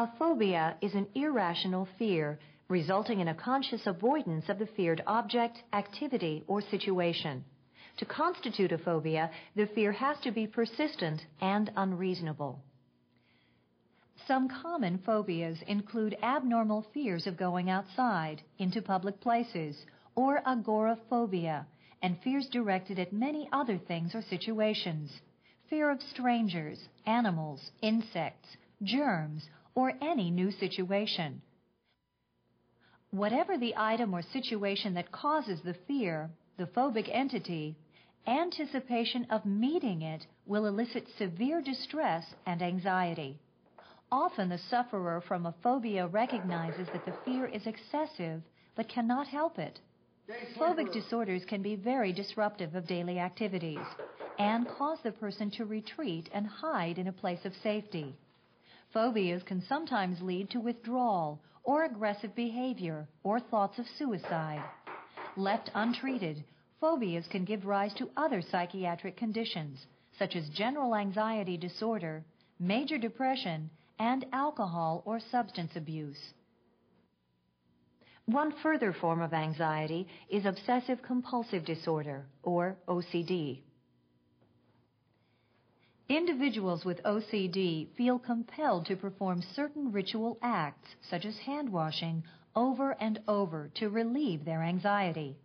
A phobia is an irrational fear resulting in a conscious avoidance of the feared object, activity, or situation. To constitute a phobia, the fear has to be persistent and unreasonable. Some common phobias include abnormal fears of going outside, into public places, or agoraphobia, and fears directed at many other things or situations. Fear of strangers, animals, insects, germs, or any new situation. Whatever the item or situation that causes the fear, the phobic entity, anticipation of meeting it will elicit severe distress and anxiety. Often the sufferer from a phobia recognizes that the fear is excessive but cannot help it. Phobic disorders can be very disruptive of daily activities and cause the person to retreat and hide in a place of safety. Phobias can sometimes lead to withdrawal or aggressive behavior or thoughts of suicide. Left untreated, phobias can give rise to other psychiatric conditions, such as general anxiety disorder, major depression, and alcohol or substance abuse. One further form of anxiety is obsessive-compulsive disorder, or OCD. Individuals with OCD feel compelled to perform certain ritual acts, such as hand-washing, over and over to relieve their anxiety.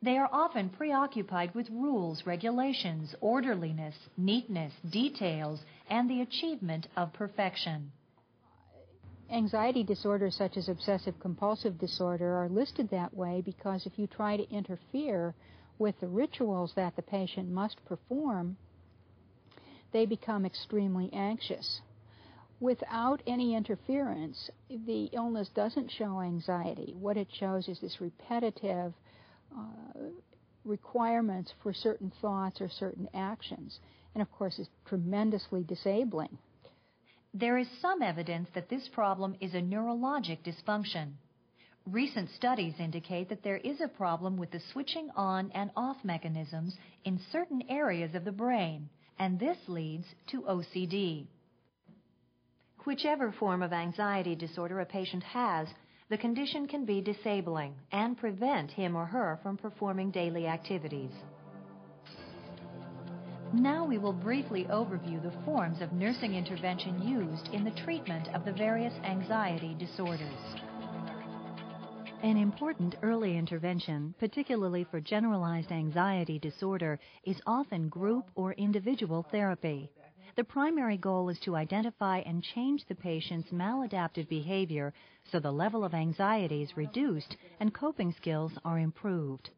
They are often preoccupied with rules, regulations, orderliness, neatness, details, and the achievement of perfection. Anxiety disorders such as obsessive-compulsive disorder are listed that way because if you try to interfere with the rituals that the patient must perform, they become extremely anxious. Without any interference, the illness doesn't show anxiety. What it shows is this repetitive requirements for certain thoughts or certain actions, and of course it's tremendously disabling. There is some evidence that this problem is a neurologic dysfunction. Recent studies indicate that there is a problem with the switching on and off mechanisms in certain areas of the brain, and this leads to OCD. Whichever form of anxiety disorder a patient has, the condition can be disabling and prevent him or her from performing daily activities. Now we will briefly overview the forms of nursing intervention used in the treatment of the various anxiety disorders. An important early intervention, particularly for generalized anxiety disorder, is often group or individual therapy. The primary goal is to identify and change the patient's maladaptive behavior so the level of anxiety is reduced and coping skills are improved.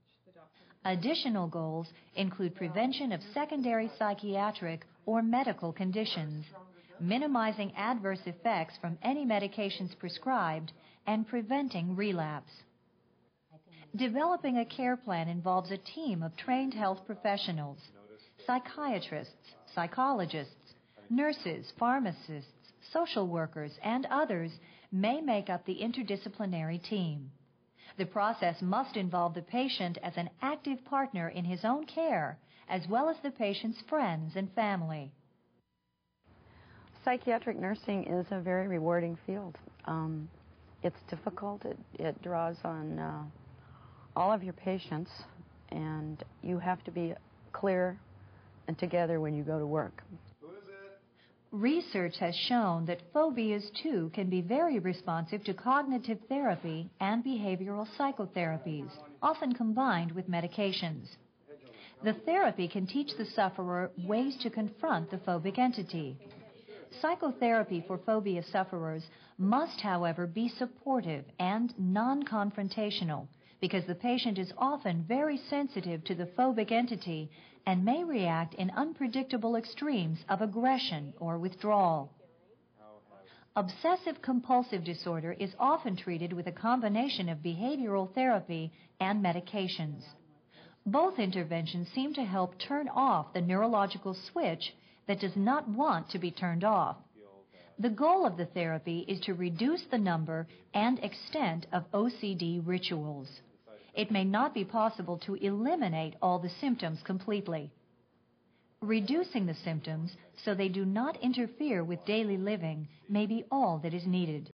Additional goals include prevention of secondary psychiatric or medical conditions, minimizing adverse effects from any medications prescribed, and preventing relapse. Developing a care plan involves a team of trained health professionals, psychiatrists, psychologists, nurses, pharmacists, social workers, and others may make up the interdisciplinary team. The process must involve the patient as an active partner in his own care, as well as the patient's friends and family. Psychiatric nursing is a very rewarding field. It's difficult. It draws on all of your patients, and you have to be clear and together when you go to work. Research has shown that phobias, too, can be very responsive to cognitive therapy and behavioral psychotherapies, often combined with medications. The therapy can teach the sufferer ways to confront the phobic entity. Psychotherapy for phobia sufferers must, however, be supportive and non-confrontational, because the patient is often very sensitive to the phobic entity and may react in unpredictable extremes of aggression or withdrawal. Obsessive-compulsive disorder is often treated with a combination of behavioral therapy and medications. Both interventions seem to help turn off the neurological switch that does not want to be turned off. The goal of the therapy is to reduce the number and extent of OCD rituals. It may not be possible to eliminate all the symptoms completely. Reducing the symptoms so they do not interfere with daily living may be all that is needed.